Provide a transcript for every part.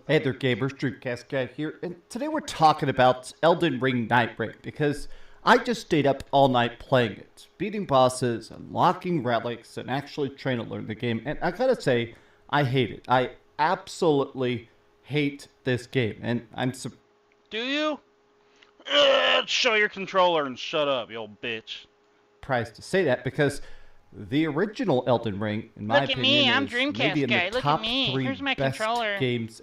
Hey there, gamers. Dreamcastguy here, and today we're talking about Elden Ring Night Raid because I just stayed up all night playing it, beating bosses, unlocking relics, and actually trying to learn the game. And I gotta say, I hate it. I absolutely hate this game, and I'm Do you? Show your controller and shut up, you old bitch. surprised to say that because the original Elden Ring, in my Look at me, opinion, I'm is maybe Dreamcast in the guy. Look at top me. three Here's my best controller. games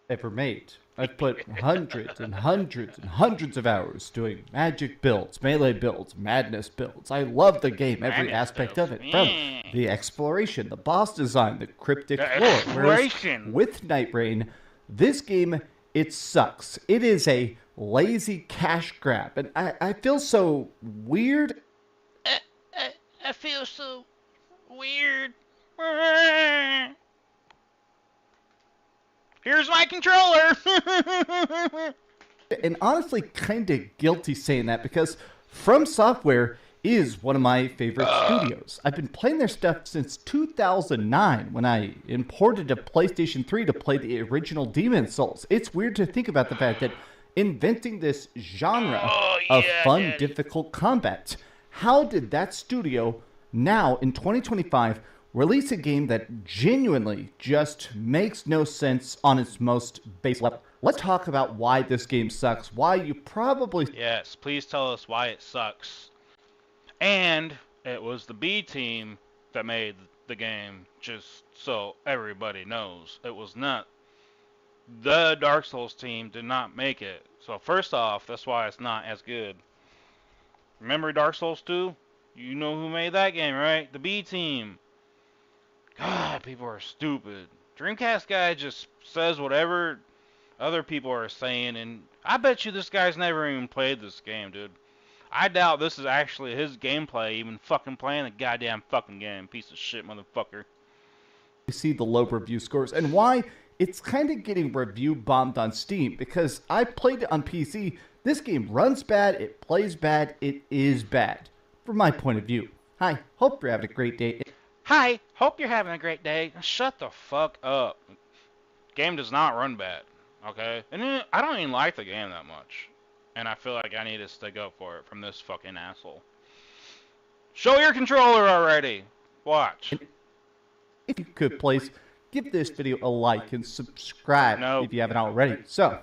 ever made. I've put hundreds and hundreds and hundreds of hours doing magic builds, melee builds, madness builds. I love the game, every Madness aspect builds. of it. From the exploration, the boss design, the cryptic The lore. Whereas exploration. with Night Rain, this game, it sucks. It is a lazy cash grab. And I feel so weird. I feel so weird. Here's my controller! And honestly, kind of guilty saying that because From Software is one of my favorite studios. I've been playing their stuff since 2009 when I imported a PlayStation 3 to play the original Demon Souls. It's weird to think about the fact that inventing this genre of fun, difficult combat, how did that studio now in 2025 release a game that genuinely just makes no sense on its most base level? Let's talk about why this game sucks, why you probably... Yes, please tell us why it sucks. And it was the B team that made the game, just so everybody knows. It was not. The Dark Souls team did not make it. So first off, that's why it's not as good. Remember Dark Souls 2? You know who made that game, right? The B team. God, people are stupid. Dreamcast guy just says whatever other people are saying, and I bet you this guy's never even played this game, dude. I doubt this is actually his gameplay, even fucking playing the goddamn fucking game. Piece of shit, motherfucker. see the low review scores and why it's kind of getting review bombed on Steam because I played it on PC. This game runs bad, it plays bad, it is bad from my point of view. Hi, hope you're having a great day. Hi, hope you're having a great day. Shut the fuck up. Game does not run bad, okay? And I don't even like the game that much. And I feel like I need to stick up for it from this fucking asshole. Show your controller already. Watch. If you could please give this video a like and subscribe No. if you haven't already. So,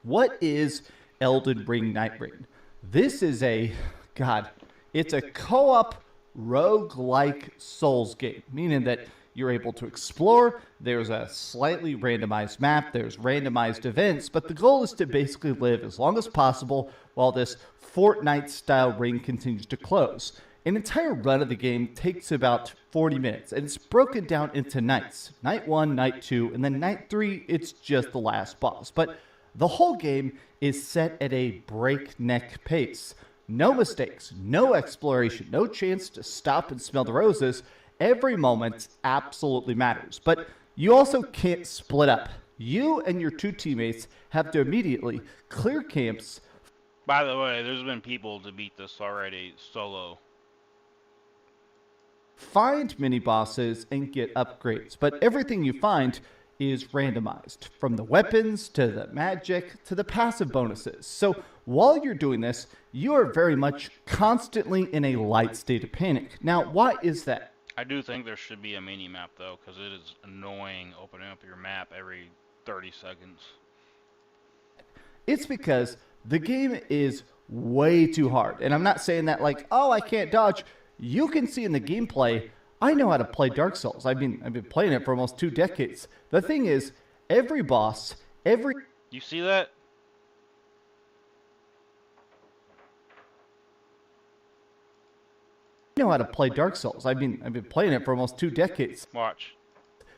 what is Elden Ring Night Raid? This is it's a co-op roguelike Souls game, meaning that you're able to explore, there's a slightly randomized map, there's randomized events, but the goal is to basically live as long as possible while this Fortnite-style ring continues to close. An entire run of the game takes about 40 minutes, and it's broken down into nights. Night 1, Night 2, and then Night 3, it's just the last boss. But the whole game is set at a breakneck pace. No mistakes, no exploration, no chance to stop and smell the roses. Every moment absolutely matters. But you also can't split up. You and your two teammates have to immediately clear camps. By the way, there's been people to beat this already solo. Find mini bosses and get upgrades, but everything you find is randomized, from the weapons to the magic to the passive bonuses. So while you're doing this, you are very much constantly in a light state of panic. Now, why is that? I do think there should be a mini map though, because it is annoying opening up your map every 30 seconds. It's because the game is way too hard. And I'm not saying that like, oh, I can't dodge. You can see in the gameplay, I know how to play Dark Souls. I've been playing it for almost 2 decades. The thing is, every boss, You see that? I know how to play Dark Souls. I've been playing it for almost 2 decades. Watch.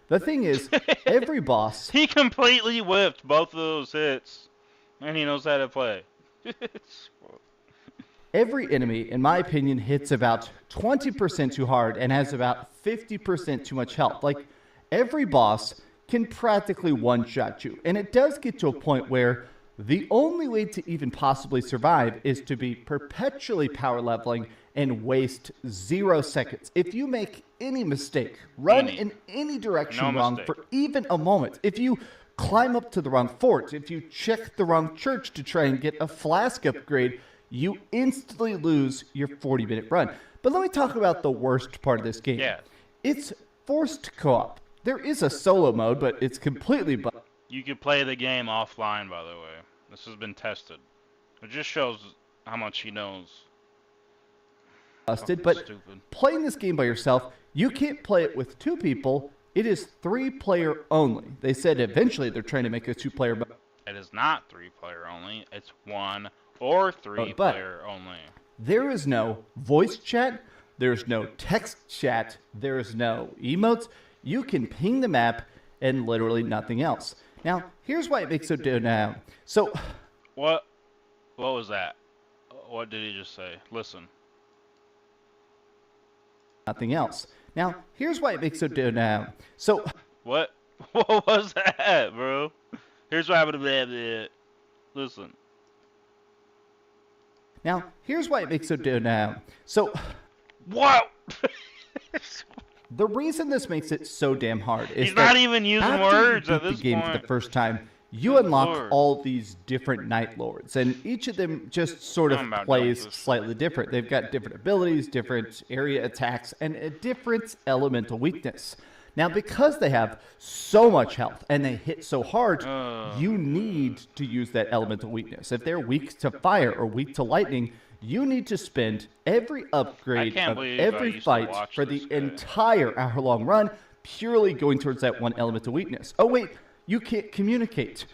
The thing is, every boss, He completely whipped both of those hits. And he knows how to play. every enemy, in my opinion, hits about 20% too hard and has about 50% too much health. Like, every boss can practically one-shot you. And it does get to a point where the only way to even possibly survive is to be perpetually power leveling and waste 0 seconds. If you make any mistake, run in any direction wrong for even a moment, if you climb up to the wrong fort, if you check the wrong church to try and get a flask upgrade, you instantly lose your 40-minute run. But let me talk about the worst part of this game. Yeah. It's forced co-op. There is a solo mode, but it's completely You can play the game offline, by the way. This has been tested. It just shows how much he knows. busted. But Stupid. playing this game by yourself, you can't play it with 2 people. It is 3-player only. They said eventually they're trying to make a 2-player mode. It is not 3-player only. It's 1 or 3-player only. There is no voice chat. There's no text chat. There is no emotes. You can ping the map and literally nothing else. Now, here's why it makes so now. So, What was that? What did he just say? Listen. nothing else. Now, here's why it makes so now. So, What? What was that, bro? Here's what happened to me. Listen. now, here's why it makes so now. So, What? the reason this makes it so damn hard is He's that not even using after words you at beat this the game point. for the first time, you Good unlock Lord. all these different Night Lords, and each of them just sort of I'm about done plays with this. slightly different. They've got different abilities, different area attacks, and a different elemental weakness. Now, because they have so much health and they hit so hard, you need to use that elemental weakness. If they're weak to fire or weak to lightning, you need to spend every upgrade can't of believe I every used to fight watch for this the guy. entire hour-long run purely going towards that one elemental weakness. Oh, wait, you can't communicate.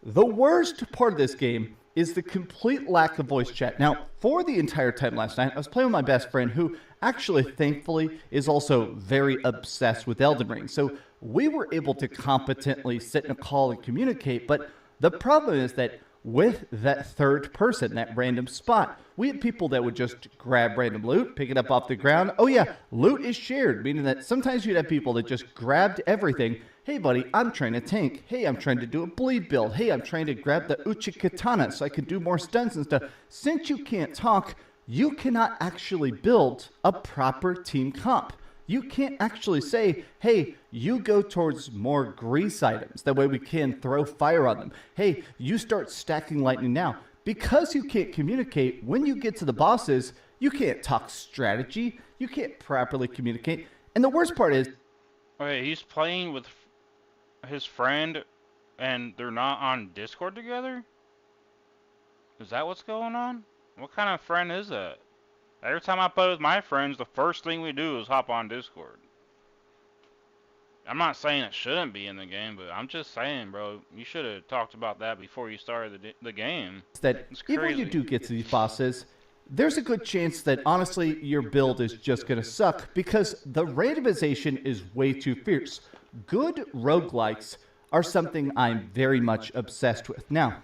The worst part of this game is the complete lack of voice chat. Now, for the entire time last night, I was playing with my best friend who actually, thankfully, is also very obsessed with Elden Ring. So we were able to competently sit in a call and communicate, but the problem is that with that third person, that random spot, we had people that would just grab random loot, pick it up off the ground. Oh yeah, loot is shared, meaning that sometimes you'd have people that just grabbed everything. Hey buddy, I'm trying to tank. Hey, I'm trying to do a bleed build. Hey, I'm trying to grab the Uchi Katana so I can do more stunts and stuff. Since you can't talk, you cannot actually build a proper team comp. You can't actually say, hey, you go towards more grease items. That way we can throw fire on them. Hey, you start stacking lightning now. Because you can't communicate, when you get to the bosses, you can't talk strategy. You can't properly communicate. And the worst part is, Wait, he's playing with his friend and they're not on Discord together? Is that what's going on? What kind of friend is that? Every time I play with my friends, the first thing we do is hop on Discord. I'm not saying it shouldn't be in the game, but I'm just saying, bro, you should have talked about that before you started the game. that It's even when you crazy. do get to these bosses, there's a good chance that honestly your build is just going to suck because the randomization is way too fierce. Good roguelikes are something I'm very much obsessed with. Now,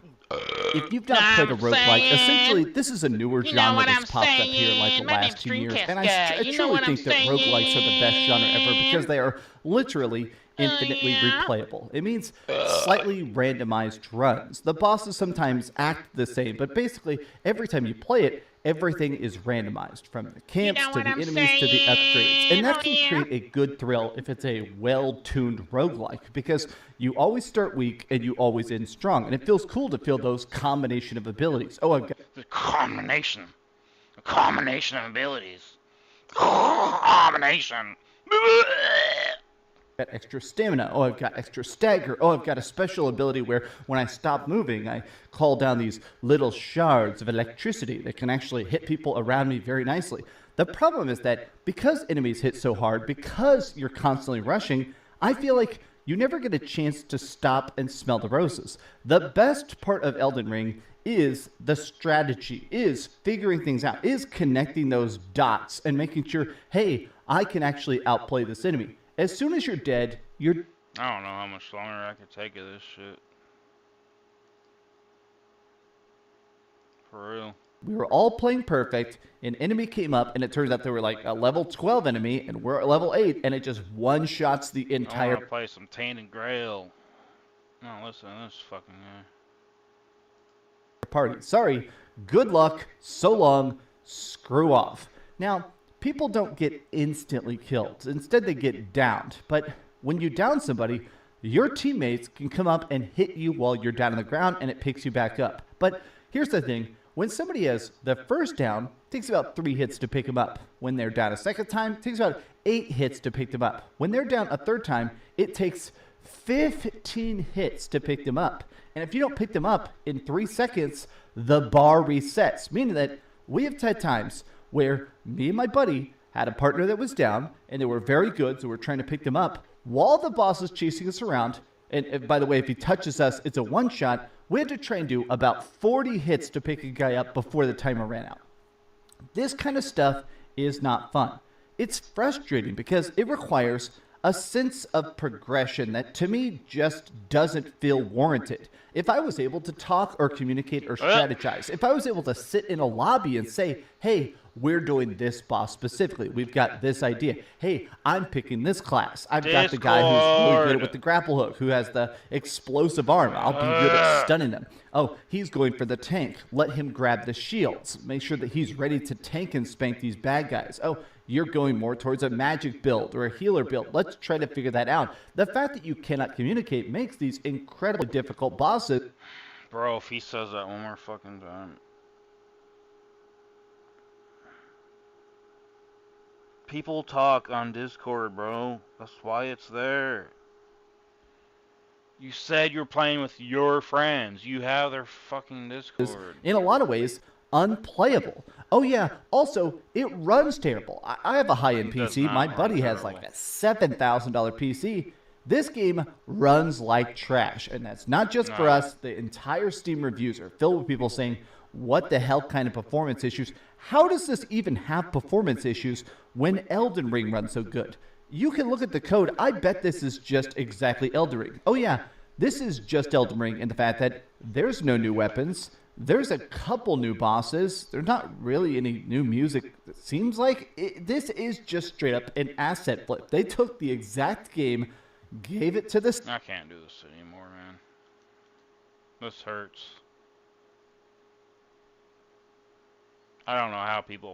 if you've not played a roguelike, essentially this is a newer You know genre what that's I'm popped up here in like the saying? My last name's 2 years. Dreamcast And I Guy. You know truly what I'm think that roguelikes are the best genre ever saying? because they are literally infinitely yeah. replayable. It means slightly randomized runs. The bosses sometimes act the same, but basically every time you play it, everything is randomized from the camps know to what the I'm enemies to the upgrades. And that saying? can create a good thrill if it's a well-tuned roguelike because you always start weak and you always end strong. And it feels cool to feel those combination of abilities. Oh, I've got The combination. A combination of abilities. Combination. got extra stamina. Oh, I've got extra stagger. Oh, I've got a special ability where when I stop moving, I call down these little shards of electricity that can actually hit people around me very nicely. The problem is that because enemies hit so hard, because you're constantly rushing, I feel like you never get a chance to stop and smell the roses. The best part of Elden Ring is the strategy, is figuring things out, is connecting those dots and making sure, hey, I can actually outplay this enemy. As soon as you're dead, you're... I don't know how much longer I could take of this shit. For real. We were all playing perfect, an enemy came up, and it turns out they were like a level 12 enemy, and we're at level 8, and it just one-shots the I entire wanna play some Tainted Grail. No, listen to this fucking guy. party. Sorry, good luck, so long, screw off. Now, people don't get instantly killed. Instead, they get downed. But when you down somebody, your teammates can come up and hit you while you're down on the ground, and it picks you back up. But here's the thing. When somebody has the first down, it takes about 3 hits to pick them up. When they're down a second time, it takes about 8 hits to pick them up. When they're down a third time, it takes 15 hits to pick them up. And if you don't pick them up in 3 seconds, the bar resets, meaning that we have had times where me and my buddy had a partner that was down, and they were very good, so we're trying to pick them up while the boss is chasing us around. And by the way, if he touches us, it's a one-shot. We had to try and do about 40 hits to pick a guy up before the timer ran out. This kind of stuff is not fun. It's frustrating because it requires a sense of progression that, to me, just doesn't feel warranted. If I was able to talk or communicate or strategize, if I was able to sit in a lobby and say, hey, we're doing this boss specifically. We've got this idea. Hey, I'm picking this class. I've got the guy who's really good with the grapple hook, who has the explosive arm. I'll be good at stunning them. Oh, he's going for the tank. Let him grab the shields. Make sure that he's ready to tank and spank these bad guys. Oh, you're going more towards a magic build or a healer build. Let's try to figure that out. The fact that you cannot communicate makes these incredibly difficult bosses. Bro, if he says that one more fucking time. People talk on Discord, bro. That's why it's there. You said you're playing with your friends. You have their fucking Discord. In a lot of ways, unplayable. Oh yeah, also, it runs terrible. I have a high-end PC. My buddy has like a $7,000 PC. This game runs like trash, and that's not just for us. The entire Steam reviews are filled with people saying, what the hell kind of performance issues? How does this even have performance issues when Elden Ring runs so good? You can look at the code. I bet this is just exactly Elden Ring. Oh yeah, this is just Elden Ring in the fact that there's no new weapons. There's a couple new bosses. There's not really any new music. It seems like this is just straight up an asset flip. They took the exact game, gave it to this. I can't do this anymore, man. This hurts. I don't know how people